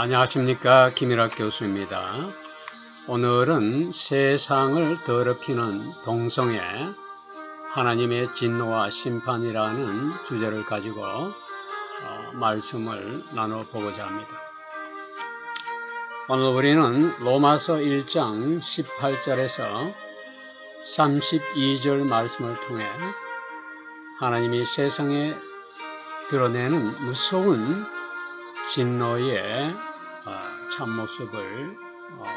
안녕하십니까, 김일학 교수입니다. 오늘은 세상을 더럽히는 동성애, 하나님의 진노와 심판이라는 주제를 가지고 말씀을 나눠보고자 합니다. 오늘 우리는 로마서 1장 18절에서 32절 말씀을 통해 하나님이 세상에 드러내는 무서운 진노의 참모습을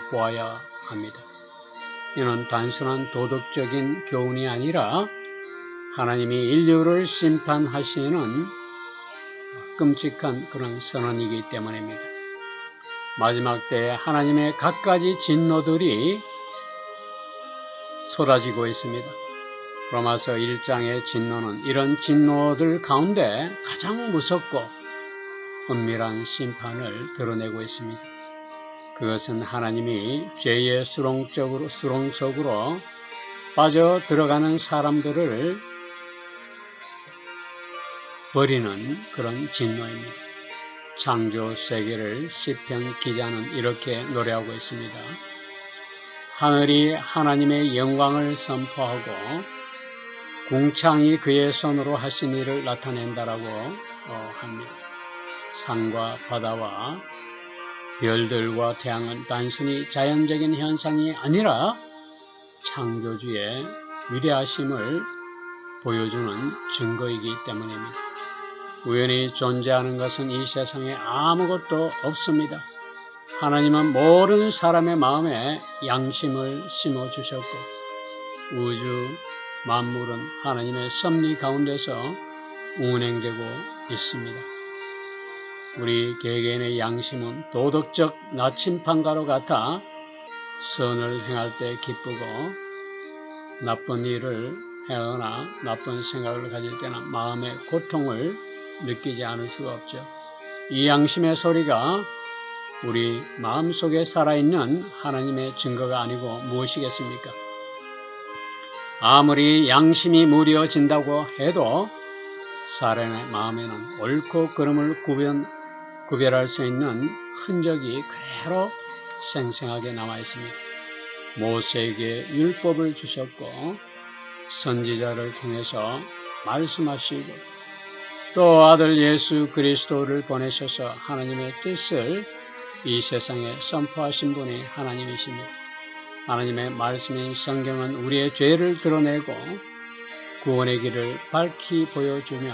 보아야 합니다. 이는 단순한 도덕적인 교훈이 아니라 하나님이 인류를 심판하시는 끔찍한 그런 선언이기 때문입니다. 마지막 때에 하나님의 갖가지 진노들이 쏟아지고 있습니다. 로마서 1장의 진노는 이런 진노들 가운데 가장 무섭고 은밀한 심판을 드러내고 있습니다. 그것은 하나님이 죄의 수렁 속으로 빠져 들어가는 사람들을 버리는 그런 진노입니다. 창조 세계를 시편 기자는 이렇게 노래하고 있습니다. 하늘이 하나님의 영광을 선포하고 궁창이 그의 손으로 하신 일을 나타낸다라고 합니다. 산과 바다와 별들과 태양은 단순히 자연적인 현상이 아니라 창조주의 위대하심을 보여주는 증거이기 때문입니다. 우연히 존재하는 것은 이 세상에 아무것도 없습니다. 하나님은 모든 사람의 마음에 양심을 심어주셨고 우주 만물은 하나님의 섭리 가운데서 운행되고 있습니다. 우리 개개인의 양심은 도덕적 나침판가루 같아 선을 행할 때 기쁘고 나쁜 일을 하거나 나쁜 생각을 가질 때는 마음의 고통을 느끼지 않을 수가 없죠. 이 양심의 소리가 우리 마음속에 살아있는 하나님의 증거가 아니고 무엇이겠습니까? 아무리 양심이 무뎌진다고 해도 사람의 마음에는 옳고 그름을 구별할 수 있는 흔적이 그대로 생생하게 남아있습니다. 모세에게 율법을 주셨고 선지자를 통해서 말씀하시고 또 아들 예수 그리스도를 보내셔서 하나님의 뜻을 이 세상에 선포하신 분이 하나님이십니다. 하나님의 말씀인 성경은 우리의 죄를 드러내고 구원의 길을 밝히 보여주며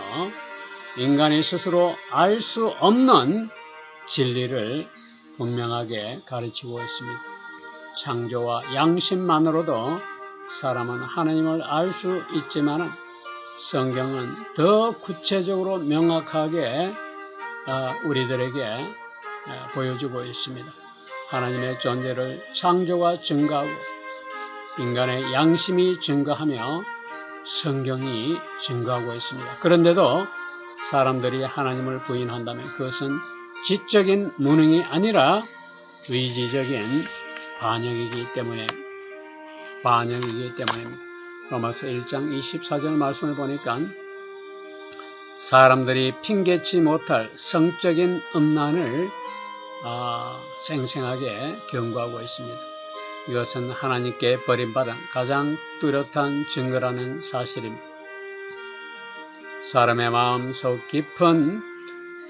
인간이 스스로 알 수 없는 진리를 분명하게 가르치고 있습니다. 창조와 양심만으로도 사람은 하나님을 알 수 있지만 성경은 더 구체적으로 명확하게 우리들에게 보여주고 있습니다. 하나님의 존재를 창조가 증거하고 인간의 양심이 증거하며 성경이 증거하고 있습니다. 그런데도 사람들이 하나님을 부인한다면 그것은 지적인 무능이 아니라 의지적인 반역이기 때문입니다. 로마서 1장 24절 말씀을 보니까 사람들이 핑계치 못할 성적인 음란을 생생하게 경고하고 있습니다. 이것은 하나님께 버림받은 가장 뚜렷한 증거라는 사실입니다. 사람의 마음속 깊은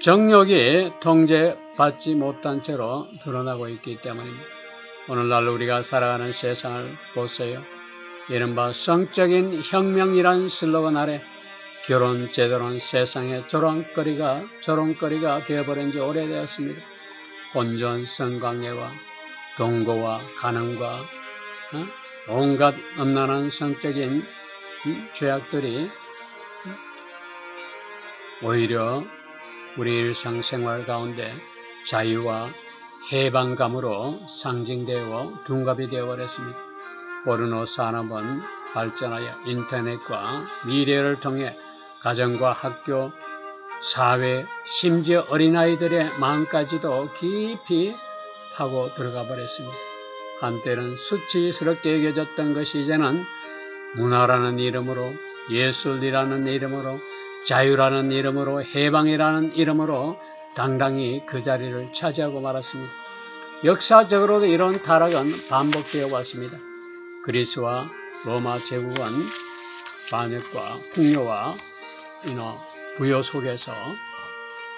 정욕이 통제받지 못한 채로 드러나고 있기 때문입니다. 오늘날 우리가 살아가는 세상을 보세요. 이른바 성적인 혁명이란 슬로건 아래 결혼 제도는 세상의 조롱거리가 되어버린 지 오래되었습니다. 혼전 성관계와 동거와 간음과 온갖 음란한 성적인 죄악들이 오히려 우리 일상생활 가운데 자유와 해방감으로 상징되어 둔갑이 되어버렸습니다. 포르노 산업은 발전하여 인터넷과 미디어를 통해 가정과 학교, 사회, 심지어 어린아이들의 마음까지도 깊이 파고 들어가 버렸습니다. 한때는 수치스럽게 여겨졌던 것이 이제는 문화라는 이름으로, 예술이라는 이름으로, 자유라는 이름으로, 해방이라는 이름으로 당당히 그 자리를 차지하고 말았습니다. 역사적으로도 이런 타락은 반복되어 왔습니다. 그리스와 로마 제국은 반역과 풍요와 부여 속에서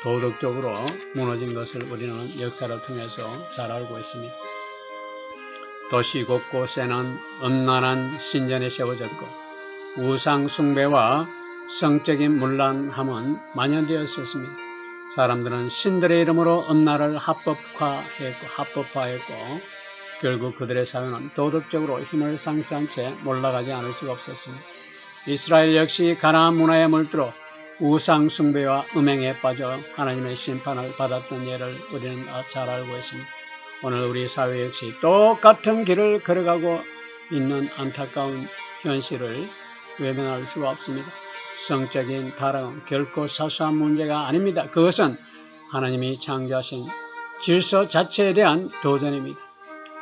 도덕적으로 무너진 것을 우리는 역사를 통해서 잘 알고 있습니다. 도시 곳곳에는 음란한 신전이 세워졌고 우상 숭배와 성적인 문란함은 만연되었었습니다. 사람들은 신들의 이름으로 음란을 합법화했고 결국 그들의 사회는 도덕적으로 힘을 상실한 채 몰락하지 않을 수가 없었습니다. 이스라엘 역시 가나안 문화에 물들어 우상 숭배와 음행에 빠져 하나님의 심판을 받았던 예를 우리는 잘 알고 있습니다. 오늘 우리 사회 역시 똑같은 길을 걸어가고 있는 안타까운 현실을 외면할 수가 없습니다. 성적인 타락은 결코 사소한 문제가 아닙니다. 그것은 하나님이 창조하신 질서 자체에 대한 도전입니다.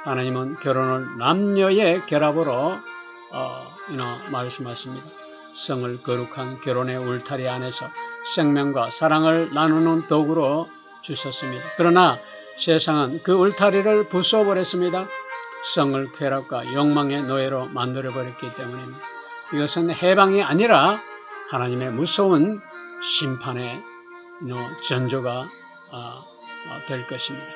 하나님은 결혼을 남녀의 결합으로 말씀하십니다. 성을 거룩한 결혼의 울타리 안에서 생명과 사랑을 나누는 도구로 주셨습니다. 그러나 세상은 그 울타리를 부숴버렸습니다. 성을 쾌락과 욕망의 노예로 만들어버렸기 때문입니다. 이것은 해방이 아니라 하나님의 무서운 심판의 전조가 될 것입니다.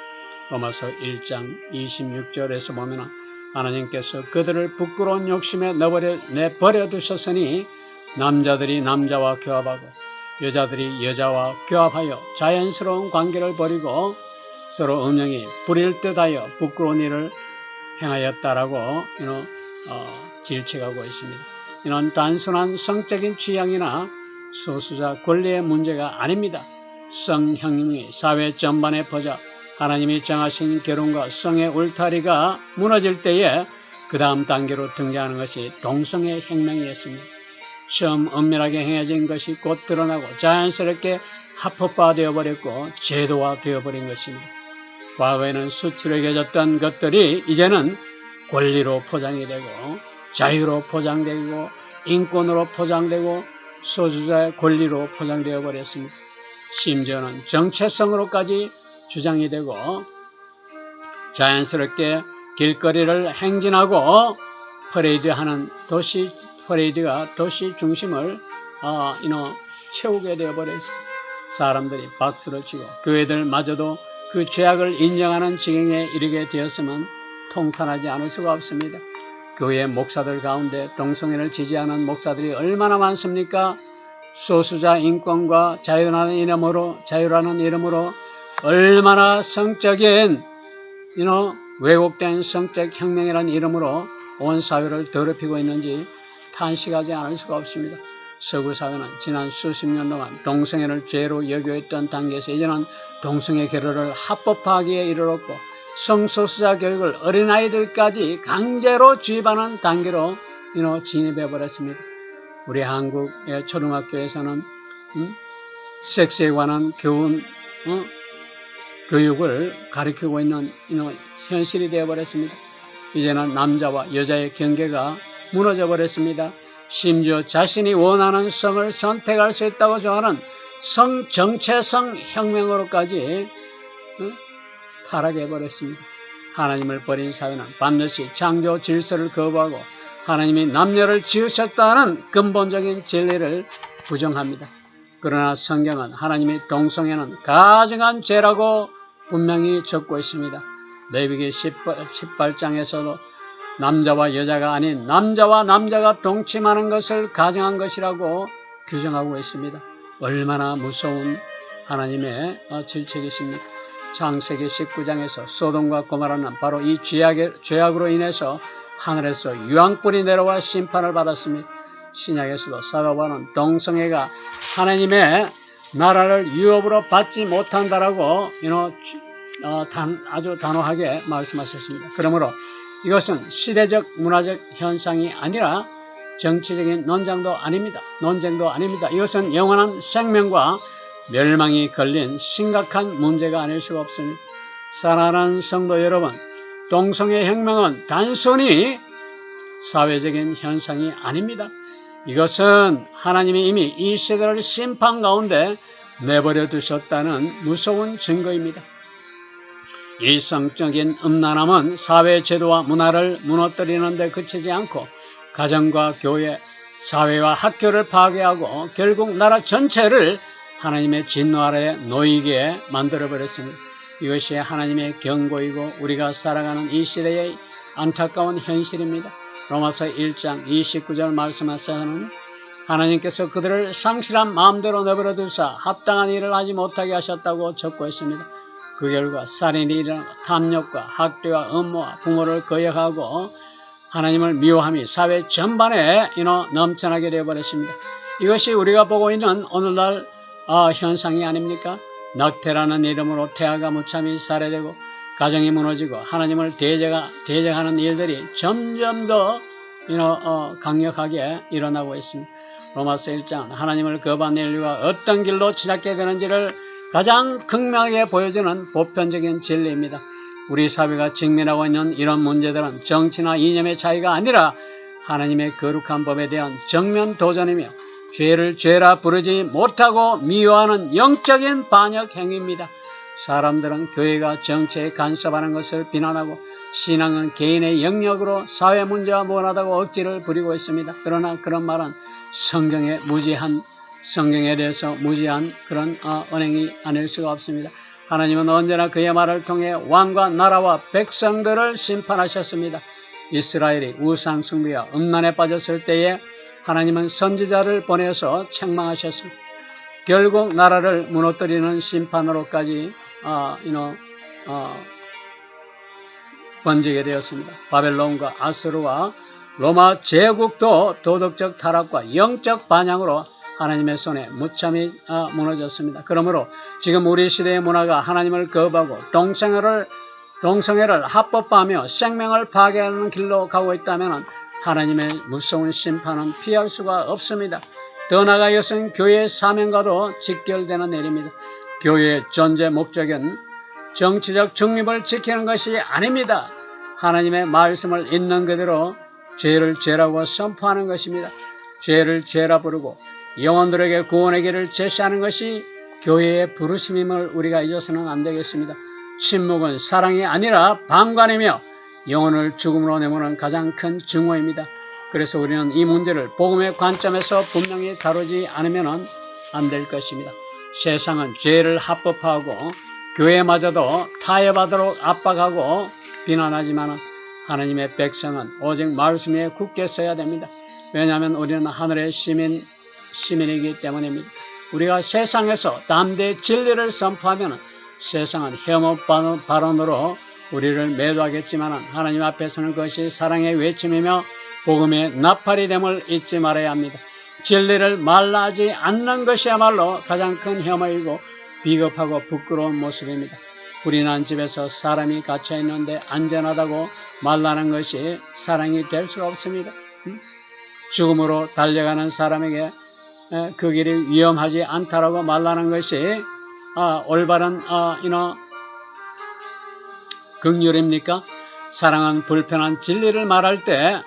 로마서 1장 26절에서 보면 하나님께서 그들을 부끄러운 욕심에 내버려 두셨으니 남자들이 남자와 교합하고 여자들이 여자와 교합하여 자연스러운 관계를 버리고 서로 음행이 부릴 듯하여 부끄러운 일을 행하였다라고 질책하고 있습니다. 이는 단순한 성적인 취향이나 소수자 권리의 문제가 아닙니다. 성혁명이 사회 전반에 퍼져 하나님이 정하신 결혼과 성의 울타리가 무너질 때에 그 다음 단계로 등장하는 것이 동성애 혁명이었습니다. 처음 은밀하게 행해진 것이 곧 드러나고 자연스럽게 합법화되어 버렸고 제도화 되어버린 것입니다. 과거에는 수치로 여겨졌던 것들이 이제는 권리로 포장이 되고 자유로 포장되고 인권으로 포장되고 소수자의 권리로 포장되어 버렸습니다. 심지어는 정체성으로까지 주장이 되고 자연스럽게 길거리를 행진하고 퍼레이드가 도시 중심을 채우게 되어버렸습니다. 사람들이 박수를 치고 교회들마저도 그 죄악을 인정하는 지경에 이르게 되었으면 통탄하지 않을 수가 없습니다. 교회 목사들 가운데 동성애를 지지하는 목사들이 얼마나 많습니까? 소수자 인권과 자유라는 이름으로 얼마나 성적인 왜곡된 성적 혁명이라는 이름으로 온 사회를 더럽히고 있는지 탄식하지 않을 수가 없습니다. 서구 사회는 지난 수십 년 동안 동성애를 죄로 여겨했던 단계에서 이제는 동성애 결혼을 합법화하기에 이르렀고 성소수자 교육을 어린아이들까지 강제로 주입하는 단계로 진입해버렸습니다. 우리 한국의 초등학교에서는 섹스에 관한 교육을 가르치고 있는 현실이 되어버렸습니다. 이제는 남자와 여자의 경계가 무너져 버렸습니다. 심지어 자신이 원하는 성을 선택할 수 있다고 정하는 정체성 혁명으로까지 타락해버렸습니다. 하나님을 버린 사회는 반드시 창조 질서를 거부하고 하나님이 남녀를 지으셨다는 근본적인 진리를 부정합니다. 그러나 성경은 하나님이 동성애는 가증한 죄라고 분명히 적고 있습니다. 레위기 18장에서도 남자와 여자가 아닌 남자와 남자가 동침하는 것을 가증한 것이라고 규정하고 있습니다. 얼마나 무서운 하나님의 질책이십니까? 창세기 19장에서 소돔과 고모라는 바로 이 죄악으로 인해서 하늘에서 유황불이 내려와 심판을 받았습니다. 신약에서도 사도 바울은 동성애가 하나님의 나라를 유업으로 받지 못한다라고 아주 단호하게 말씀하셨습니다. 그러므로 이것은 시대적 문화적 현상이 아니라 정치적인 논쟁도 아닙니다. 이것은 영원한 생명과 멸망이 걸린 심각한 문제가 아닐 수가 없습니다. 사랑하는 성도 여러분, 동성애 혁명은 단순히 사회적인 현상이 아닙니다. 이것은 하나님이 이미 이 시대를 심판 가운데 내버려 두셨다는 무서운 증거입니다. 이 성적인 음란함은 사회 제도와 문화를 무너뜨리는 데 그치지 않고 가정과 교회, 사회와 학교를 파괴하고 결국 나라 전체를 하나님의 진노 아래에 놓이게 만들어버렸습니다. 이것이 하나님의 경고이고 우리가 살아가는 이 시대의 안타까운 현실입니다. 로마서 1장 29절 말씀하시는 하나님께서 그들을 상실한 마음대로 내버려 두사 합당한 일을 하지 못하게 하셨다고 적고 있습니다. 그 결과 살인이 일어나고 탐욕과 학대와 음모와 부모를 거역하고 하나님을 미워함이 사회 전반에 넘쳐나게 되어버렸습니다. 이것이 우리가 보고 있는 오늘날 현상이 아닙니까? 낙태라는 이름으로 태아가 무참히 살해되고 가정이 무너지고 하나님을 대적하는 일들이 점점 더 강력하게 일어나고 있습니다. 로마서 1장 하나님을 거부한 인류가 어떤 길로 치닫게 되는지를 가장 극명하게 보여주는 보편적인 진리입니다. 우리 사회가 직면하고 있는 이런 문제들은 정치나 이념의 차이가 아니라 하나님의 거룩한 법에 대한 정면 도전이며 죄를 죄라 부르지 못하고 미워하는 영적인 반역 행위입니다. 사람들은 교회가 정치에 간섭하는 것을 비난하고 신앙은 개인의 영역으로 사회 문제와 무관하다고 억지를 부리고 있습니다. 그러나 그런 말은 성경에 대해서 무지한 그런 언행이 아닐 수가 없습니다. 하나님은 언제나 그의 말을 통해 왕과 나라와 백성들을 심판하셨습니다. 이스라엘이 우상 숭배와 음란에 빠졌을 때에 하나님은 선지자를 보내서 책망하셨습니다. 결국 나라를 무너뜨리는 심판으로까지 번지게 되었습니다. 바벨론과 아수르와 로마 제국도 도덕적 타락과 영적 반향으로 하나님의 손에 무참히 무너졌습니다. 그러므로 지금 우리 시대의 문화가 하나님을 거부하고 동성애를 합법화하며 생명을 파괴하는 길로 가고 있다면 하나님의 무서운 심판은 피할 수가 없습니다. 더 나아가 이것은 교회의 사명과도 직결되는 일입니다. 교회의 존재 목적은 정치적 중립을 지키는 것이 아닙니다. 하나님의 말씀을 있는 그대로 죄를 죄라고 선포하는 것입니다. 죄를 죄라 부르고 영혼들에게 구원의 길을 제시하는 것이 교회의 부르심임을 우리가 잊어서는 안 되겠습니다. 침묵은 사랑이 아니라 방관이며 영혼을 죽음으로 내모는 가장 큰 증오입니다. 그래서 우리는 이 문제를 복음의 관점에서 분명히 다루지 않으면 안 될 것입니다. 세상은 죄를 합법화하고 교회마저도 타협하도록 압박하고 비난하지만 하나님의 백성은 오직 말씀 위에 굳게 서야 됩니다. 왜냐하면 우리는 하늘의 시민이기 때문입니다. 우리가 세상에서 담대히 진리를 선포하면 세상은 혐오 발언으로 우리를 매도하겠지만 하나님 앞에서는 그것이 사랑의 외침이며 복음의 나팔이 됨을 잊지 말아야 합니다. 진리를 말라하지 않는 것이야말로 가장 큰 혐오이고 비겁하고 부끄러운 모습입니다. 불이 난 집에서 사람이 갇혀 있는데 안전하다고 말라는 것이 사랑이 될 수가 없습니다. 죽음으로 달려가는 사람에게 그 길이 위험하지 않다라고 말라는 것이 올바른 긍휼입니까? 사랑은 불편한 진리를 말할 때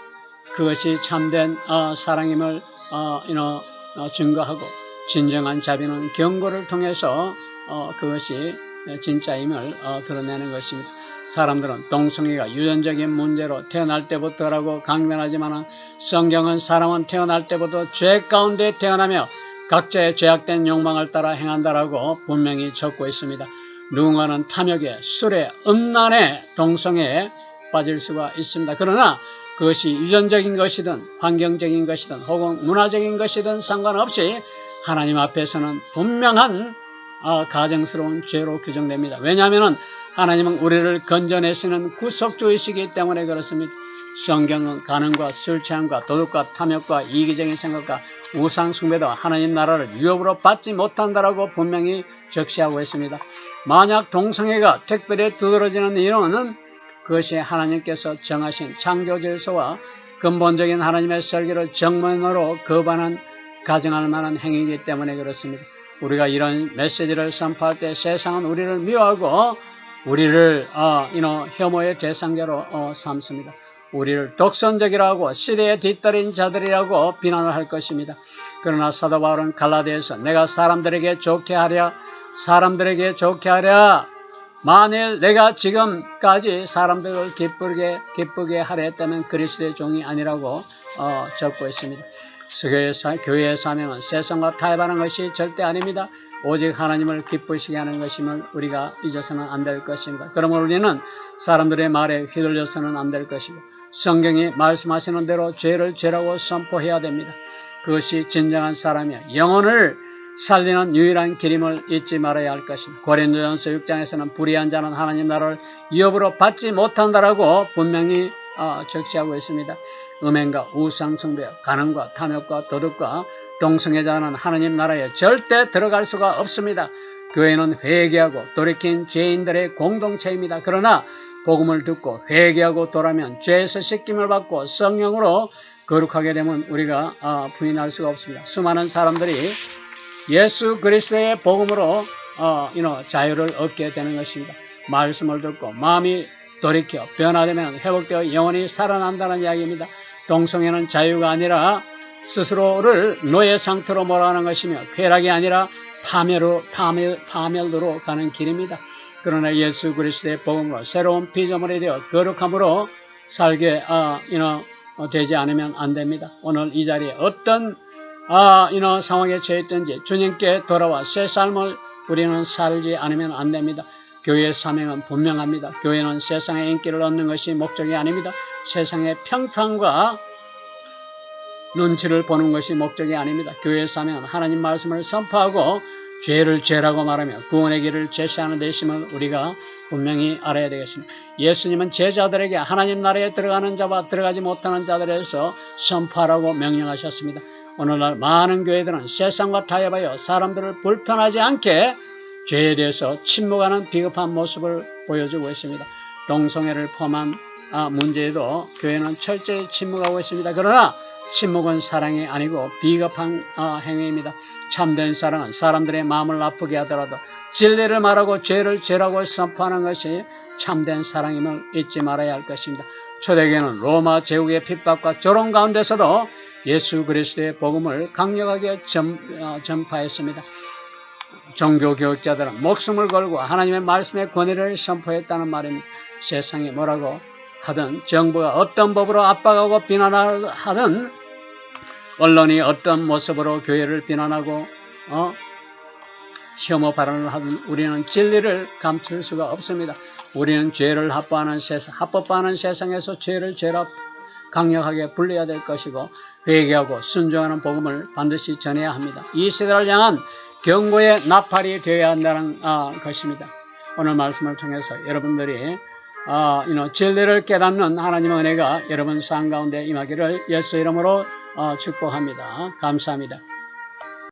그것이 참된 사랑임을 증거하고 진정한 자비는 경고를 통해서 그것이 진짜임을 드러내는 것입니다. 사람들은 동성애가 유전적인 문제로 태어날 때부터라고 강변하지만 성경은 사람은 태어날 때부터 죄 가운데 태어나며 각자의 죄악된 욕망을 따라 행한다라고 분명히 적고 있습니다. 누군가는 탐욕에, 술에, 음란에, 동성애에 빠질 수가 있습니다. 그러나 그것이 유전적인 것이든 환경적인 것이든 혹은 문화적인 것이든 상관없이 하나님 앞에서는 분명한 가증스러운 죄로 규정됩니다. 왜냐하면 하나님은 우리를 건져내시는 구속주이시기 때문에 그렇습니다. 성경은 간음과 술 취함과 도둑과 탐욕과 이기적인 생각과 우상 숭배도 하나님 나라를 유업으로 받지 못한다라고 분명히 적시하고 있습니다. 만약 동성애가 특별히 두드러지는 이유는 그것이 하나님께서 정하신 창조 질서와 근본적인 하나님의 설계를 정면으로 거부하는 가정할 만한 행위이기 때문에 그렇습니다. 우리가 이런 메시지를 선포할 때 세상은 우리를 미워하고 우리를 혐오의 대상자로 삼습니다. 우리를 독선적이라고 시대에 뒤떨인 자들이라고 비난을 할 것입니다. 그러나 사도 바울은 갈라디아에서 내가 사람들에게 좋게 하랴 만일 내가 지금까지 사람들을 기쁘게 하려 했다면 그리스도의 종이 아니라고 적고 있습니다. 교회의 사명은 세상과 타협하는 것이 절대 아닙니다. 오직 하나님을 기쁘시게 하는 것임을 우리가 잊어서는 안 될 것입니다. 그러므로 우리는 사람들의 말에 휘둘려서는 안 될 것이고 성경이 말씀하시는 대로 죄를 죄라고 선포해야 됩니다. 그것이 진정한 사람이야. 영혼을 살리는 유일한 길임을 잊지 말아야 할 것입니다. 고린도전서 6장에서는 불의한 자는 하나님 나라를 유업으로 받지 못한다라고 분명히 적시하고 있습니다. 음행과 우상숭배와 간음과 탐욕과 도둑과 동성애자는 하나님 나라에 절대 들어갈 수가 없습니다. 교회는 회개하고 돌이킨 죄인들의 공동체입니다. 그러나 복음을 듣고 회개하고 돌아면 죄에서 씻김을 받고 성령으로 거룩하게 되면 우리가 부인할 수가 없습니다. 수많은 사람들이 예수 그리스도의 복음으로 자유를 얻게 되는 것입니다. 말씀을 듣고 마음이 돌이켜 변화되면 회복되어 영원히 살아난다는 이야기입니다. 동성애는 자유가 아니라 스스로를 노예 상태로 몰아가는 것이며 쾌락이 아니라 파멸로 가는 길입니다. 그러나 예수 그리스도의 복음으로 새로운 피조물이 되어 거룩함으로 살게 되지 않으면 안 됩니다. 오늘 이 자리에 어떤 상황에 처했든지 주님께 돌아와 새 삶을 우리는 살지 않으면 안 됩니다. 교회의 사명은 분명합니다. 교회는 세상의 인기를 얻는 것이 목적이 아닙니다. 세상의 평판과 눈치를 보는 것이 목적이 아닙니다. 교회의 사명은 하나님 말씀을 선포하고 죄를 죄라고 말하며 구원의 길을 제시하는 데심을 우리가 분명히 알아야 되겠습니다. 예수님은 제자들에게 하나님 나라에 들어가는 자와 들어가지 못하는 자들에서 선포하라고 명령하셨습니다. 오늘날 많은 교회들은 세상과 타협하여 사람들을 불편하지 않게 죄에 대해서 침묵하는 비겁한 모습을 보여주고 있습니다. 동성애를 포함한 문제에도 교회는 철저히 침묵하고 있습니다. 그러나 침묵은 사랑이 아니고 비겁한 행위입니다. 참된 사랑은 사람들의 마음을 아프게 하더라도 진리를 말하고 죄를 죄라고 선포하는 것이 참된 사랑임을 잊지 말아야 할 것입니다. 초대교회는 로마 제국의 핍박과 조롱 가운데서도 예수 그리스도의 복음을 강력하게 전파했습니다. 종교 교육자들은 목숨을 걸고 하나님의 말씀의 권위를 선포했다는 말입니다. 세상이 뭐라고 하든 정부가 어떤 법으로 압박하고 비난하든 언론이 어떤 모습으로 교회를 비난하고 혐오 발언을 하든 우리는 진리를 감출 수가 없습니다. 우리는 죄를 합법화하는 세상에서 죄를 죄라 강력하게 분리해야 될 것이고 회개하고 순종하는 복음을 반드시 전해야 합니다. 이 시대를 향한 경고의 나팔이 되어야 한다는 것입니다. 오늘 말씀을 통해서 여러분들이 진리를 깨닫는 하나님의 은혜가 여러분 삶 가운데 임하기를 예수 이름으로 축복합니다. 감사합니다.